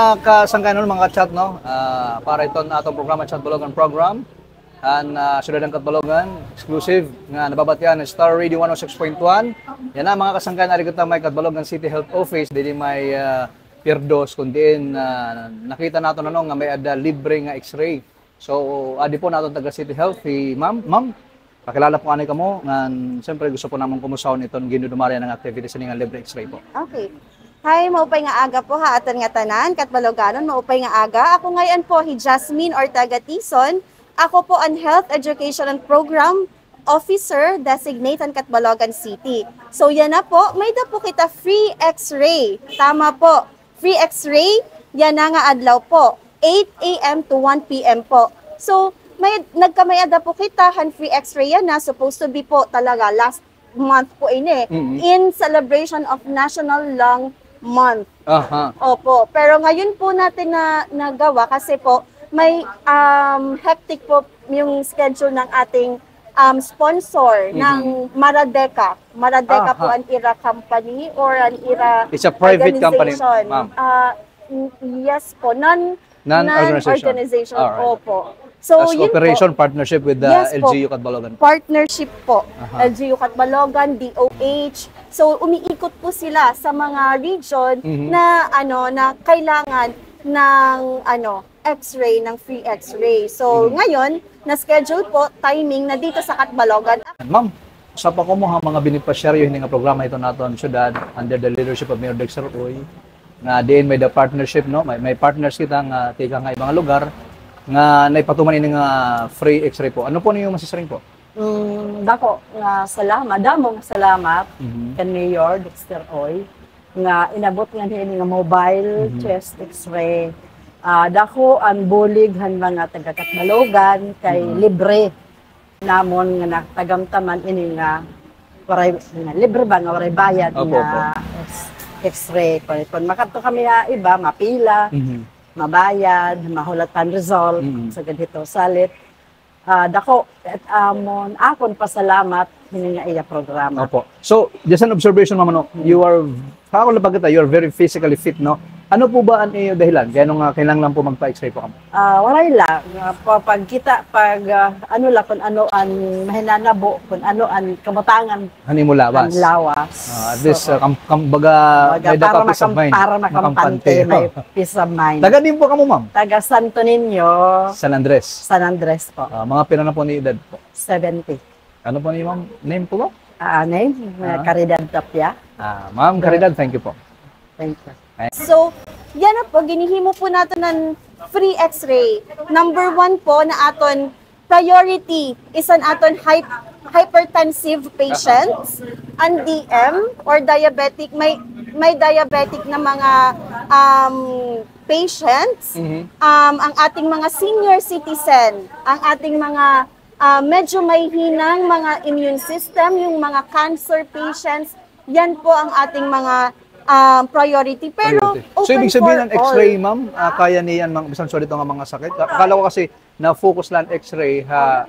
Kasangkanon mga chat no, para ito na atong programa Chat Balogan program. Sudah ang Katbalogan, exclusive nga nababatian ng Star Radio 106.1. Yan na mga kasangkan, ari kita may Katbalogan City Health Office, dili may Pirdos, kundiin nakita nato na no, nga may ada libre nga X-ray. So, adi po nato taga City Health, si Ma'am, pakilala po ani kamo nga siyempre gusto po namon kumusahon iton ginudumarian ng activities ni nga libre X-ray po. Okay. Hi, maupay nga aga po ha aton nga tanan, Katbaloganon, maupay nga aga. Ako ngayon po hi Jasmine Ortaga Tison. Ako po ang Health Education and Program Officer designated Katbalogan City. So yan na po, may da po kita free X-ray. Tama po, free X-ray, yan na nga adlaw po, 8 a.m. to 1 p.m. po. So may nagkamayada po kita, han free X-ray yan na, supposed to be po talaga last month po ini, in celebration of National Lung Month. Opo, pero ngayon po natin na nagawa kasi po, may hectic po yung schedule ng ating sponsor ng Maradeka. Maradeka po ang IRA company or an IRA It's a private company, ma'am. Yes po, non-organization. Right. Opo. So, as cooperation, partnership with the yes LGU Katbalogan. Partnership po. LGU Katbalogan, DOH. So, umiikot po sila sa mga region na na kailangan ng X-ray, ng free X-ray. So, ngayon, na-schedule po, timing na dito sa Katbalogan. Ma'am, sa pa ko mo mga beneficiaryo hindi nga programa ito naton syudad under the leadership of Mayor Dexter Uy nga diin may the partnership no, may partners kita nga tika nga ibang lugar nga naipatuman ini nga free X-ray po. Ano po niyo masisaring po? Dako nga salamat, damong salamat kan Mayor Dexter Uy nga inabot nga ini nga mobile chest X-ray. Dako ang bulig han mga taga Katbalogan kay libre namon nga natagamtaman ini nga waray nga libre ba nga waray bayad nga X-ray kon makadto kami iba mapila mabayad mahulat pan result sa ganito salit dako amon akon pasalamat ini nga iya programa. Opo. So, just an observation ma'am no, you are you are very physically fit no. Ano po ba ang iyo dahilan? Kaya nung kailangan lang po magpa-X-ray po kamo? Waray lang. Pag kita, ano lang, kung ano ang mahinanabo, kung ano ang kabatangan. Hani mo lawas? Ang lawas. At least, baga, may daka peace of mind. Para makampante, may peace of mind. Taga din po kamo, ma'am? Taga Santo Niño. San Andres? San Andres po. Mga pila na po ni edad po? 70. Ano po ni ma'am? Name po ba? Name? Caridad Tapia. Ma'am Caridad, thank you po. Thank you. So, yan na po, ginihimo po natin ng free X-ray. Number 1 po na aton priority is an aton hypertensive patients, and DM or diabetic, may diabetic na mga patients, ang ating mga senior citizen, ang ating mga medyo may hinang mga immune system, yung mga cancer patients, yan po ang ating mga priority. Pero so ibig sabihin ng X-ray, ma'am, kaya niyan bisan solid nga mga sakit. Akala ko kasi na-focus lang X-ray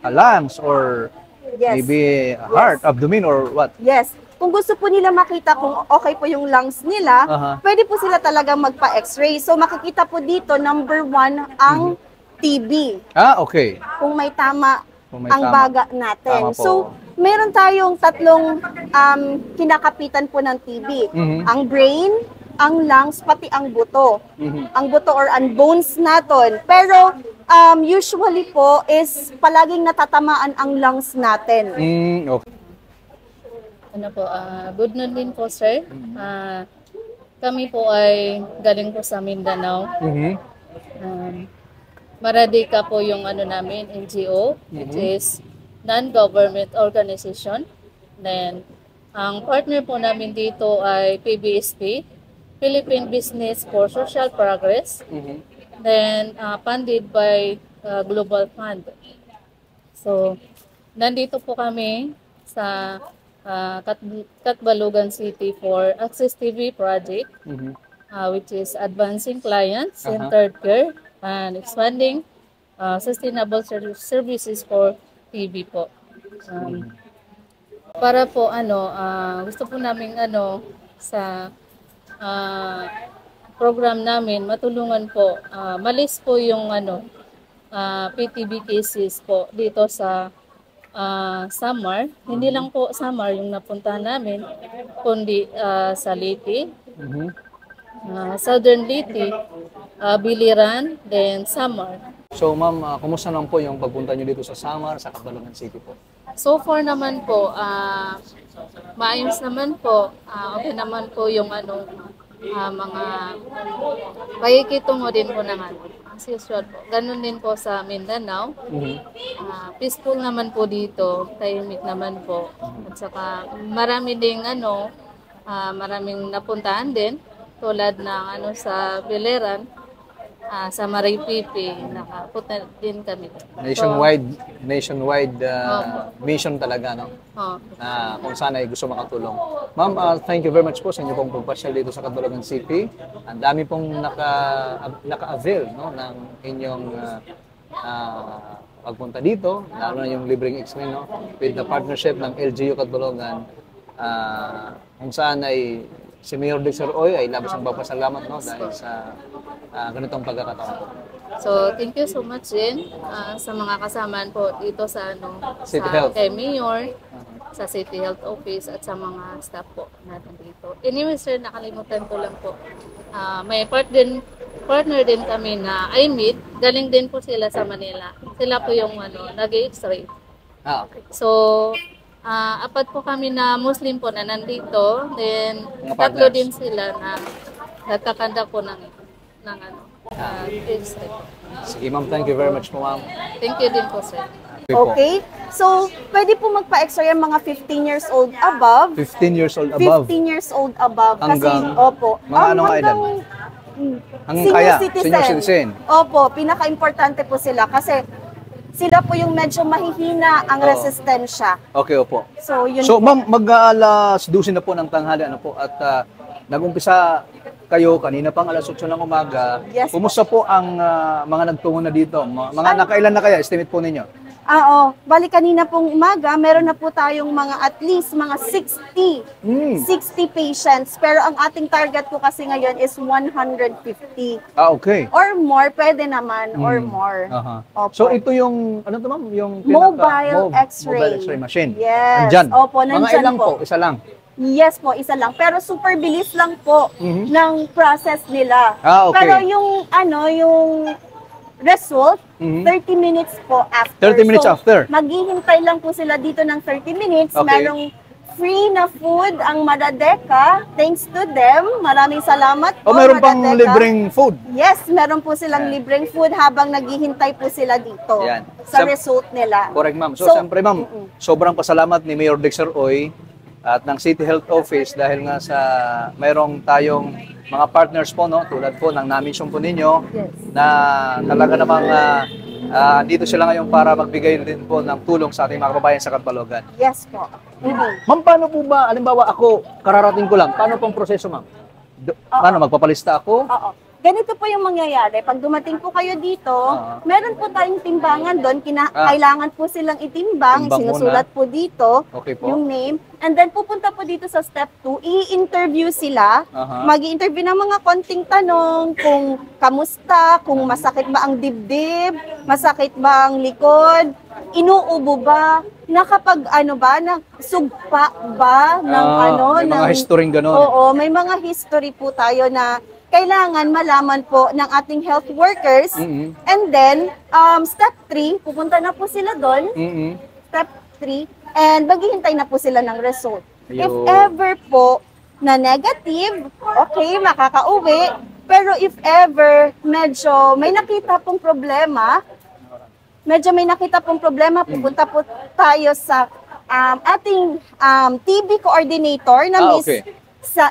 lungs or maybe heart, abdomen or what? Yes. Kung gusto po nila makita kung okay po yung lungs nila, pwede po sila talagang magpa-X-ray. So makikita po dito, number 1, ang TB. Okay. Kung may tama ang baga natin. So, meron tayong tatlong kinakapitan po ng TB. Ang brain, ang lungs, pati ang buto. Ang buto or ang bones natin. Pero usually po is palaging natatamaan ang lungs natin. Okay. Ano po, good morning po sir. Kami po ay galing po sa Mindanao. Maradeka po yung namin, NGO, which is non-government organization. Then, ang partner po namin dito ay PBSP, Philippine Business for Social Progress. Then, funded by Global Fund. So, nandito po kami sa Katbalogan City for Access TV project, which is advancing client-centered care and expanding sustainable services for TV po. Para po gusto po namin sa program namin, matulungan po, malis po yung PTB cases po dito sa Samar. Hindi lang po Samar yung napuntahan namin, kundi sa Leyte, Southern Leyte, Biliran, then Samar. So ma'am, kumusta naman po yung pagpunta niyo dito sa Samar, sa Catbalogan City po? So far naman po, maayos naman po. Okay naman po yung mga pakikitungo din po naman. As usual po. Ganun din po sa Mindanao. Peaceful naman po dito. Tahimik naman po. At saka marami ding maraming napuntahan din. Tulad ng sa Biliran, sa Maripipi, nakapunta din kami. Nationwide mission talaga, no? Kung saan ay gusto makatulong. Ma'am, thank you very much po sa inyo pong pagpasyal dito sa Catbalogan City. Ang dami pong naka-avail, no, ng inyong pagpunta dito, lalo na yung libreng X-Men, no, with the partnership ng LGU Catbalogan, kung saan ay si Mayor Dexter Oy ay labis ang papasalamat, no, dahil sa ganitong pagkakataon. So, thank you so much din sa mga kasamaan po dito sa City sa Health. kay Mayor, sa City Health Office at sa mga staff po natin dito. Anyway, sir, nakalimutan ko lang po. May partner din kami na iMeet. Galing din po sila sa Manila. Sila po yung nag-i-X-ray. Okay. So, apat po kami na Muslim po na nandito. Then, Mga tatlo partners. din sila na nagkakanda po ng X-ray. Sige ma'am, thank you very much po ma'am. Thank you din po, sir. Okay? So, pwede po magpa-X-ray ang mga 15 years old above. 15 years old above. 15 years old above. Hanggang Kasi, opo. mga anong hanggang Hanggang kaya, senior citizen. Opo, pinaka-importante po sila kasi sila po yung medyo mahihina ang Oo. resistensya. Okay, opo. So, yun So po. ma'am, mag-alas 12 na po ng tanghali at nag-umpisa kayo kanina pang alas 8 ng umaga. Yes. Kumusta po ang mga nagtungo na dito? Mga nakailan na kaya? Estimate po ninyo? Bali kanina pong umaga, meron na po tayong mga at least mga 60 patients. Pero ang ating target po kasi ngayon is 150. Okay. Or more, pwede naman, or more. Opo. So ito yung, ano to ma'am? Yung Mobile X-ray. Mobile X-ray machine. Yes. Andyan. Opo, Mga nandyan ilang po. Isa lang. Yes po, isa lang. Pero super bilis lang po ng process nila. Okay. Pero yung result, 30 minutes po after. 30 minutes after. Maghihintay lang po sila dito ng 30 minutes. Okay. Merong free na food ang Madadeka. Thanks to them. Maraming salamat po, Meron pang Madadeka. libreng food. Yes, meron po silang Yan. libreng food habang naghihintay po sila dito Yan. sa result nila. Correct, ma'am. So, siyempre, ma'am, sobrang pasalamat ni Mayor Dexter Oy at ng City Health Office dahil nga sa mayroong tayong mga partners po, no, tulad po ng na-mention po ninyo, Yes. na talaga namang dito sila ngayon para magbigay din po ng tulong sa ating mga kababayan sa Catbalogan. Yes po. Ma'am, paano po ba, halimbawa ako, kararating ko lang, paano pong proseso, ma'am? Paano, magpapalista ako? Oo. Ganito po yung mangyayari. Pag dumating po kayo dito, meron po tayong timbangan doon. Kailangan po silang itimbang. Timbang Sinusulat po dito Okay po. yung name. And then pupunta po dito sa step 2, i-interview sila. Mag-i-interview ng mga konting tanong kung kamusta, kung masakit ba ang dibdib, masakit ba ang likod, inuubo ba, sugpa ba ng may mga history gano'n. Oo, may mga history po tayo na kailangan malaman po ng ating health workers. And then, step 3, pupunta na po sila doon. Step 3, and maghihintay na po sila ng result. If ever po na negative, okay, makakauwi. Pero if ever medyo may nakita pong problema, pupunta po tayo sa ating TB coordinator na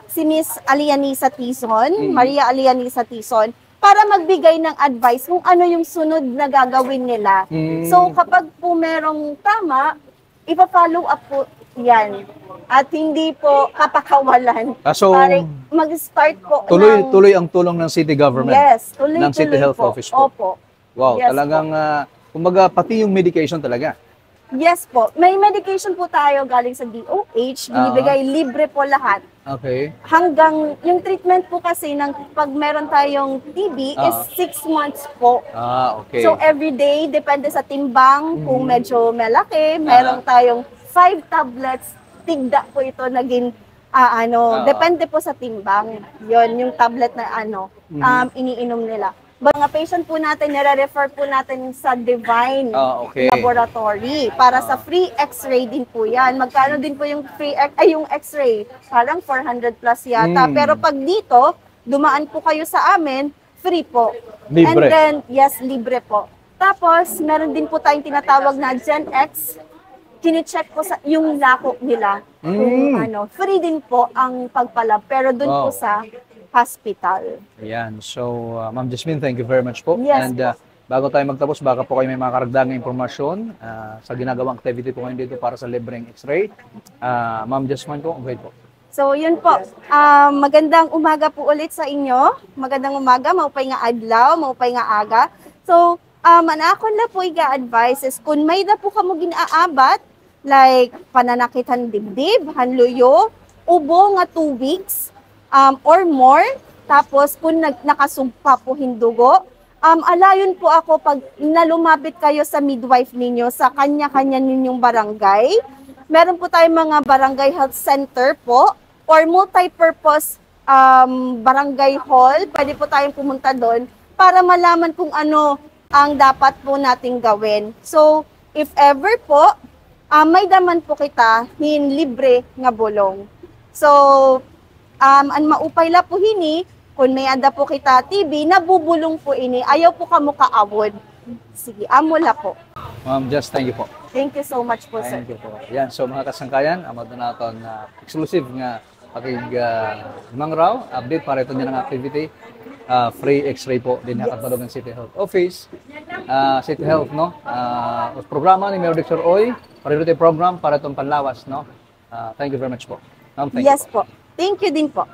si Miss Alianisa Tizon, Maria Alianisa Tizon, para magbigay ng advice kung ano yung sunod na gagawin nila. So kapag po merong tama, ipa-follow up po yan. At hindi po kapakawalan. So, para mag-start po tuloy ang tulong ng city government. Yes, tuloy ng City Health po. Office po. Opo. Wow, Yes talagang, kumbaga, pati yung medication talaga. Yes po. May medication po tayo galing sa DOH. Binibigay libre po lahat. Okay. Hanggang, yung treatment po kasi ng pag meron tayong TB is 6 months po. Okay. So every day, depende sa timbang, kung medyo malaki, meron tayong 5 tablets, tigda po ito naging, depende po sa timbang. Yon yung tablet na iniinom nila. Mga patient po natin, nire-refer po natin sa Divine Okay. Laboratory para sa free x-ray din po yan. Magkano din po yung yung x-ray? Parang 400 plus yata. Pero pag dito, dumaan po kayo sa amin, free po. Libre. And then, yes, libre po. Tapos, meron din po tayong tinatawag na Gen X. Kini-check po sa yung lako nila. Kung free din po ang pagpalab. Pero dun po sa hospital. Ayan. So, Ma'am Jasmine, thank you very much po. Yes, And bago tayo magtapos, baka po kayo may mga karagdagang impormasyon sa ginagawang activity po ngayon dito para sa libreng x-ray. Ma'am Jasmine po, okay po. So, yun po. Magandang umaga po ulit sa inyo. Magandang umaga, maupay nga adlaw, maupay nga aga. So, manakon na po iga-advise is kung may na po kamo ginaabat, like pananakitan dibdib, hanluyo, ubo nga 2 weeks, or more. Tapos, kung nakasugpa po hindugo, alayon po ako pag nalumapit kayo sa midwife ninyo sa kanya-kanya ninyong barangay. Meron po tayong mga barangay health center po or multi-purpose barangay hall. Pwede po tayong pumunta doon para malaman kung ano ang dapat po nating gawin. So, if ever po, may daman po kita hin libre nga bulong. So, ang maupay la po hini, kung may anda po kita TB, nabubulong po ini, ayaw po kamo kaawod. Sige, amo la po. Ma'am Just, thank you po. Thank you so much po, sir. Thank you po. Yan, so mga kasangkayan, amad na natin exclusive nga raw update para ito niya ng activity. Free x-ray po din nakatulog ng City Health Office. City Health, no? Programa ni Mayor Dexter Oy, priority program para itong panlawas, no? Thank you very much po. Ma'am, thank you Yes po. Thank you din po.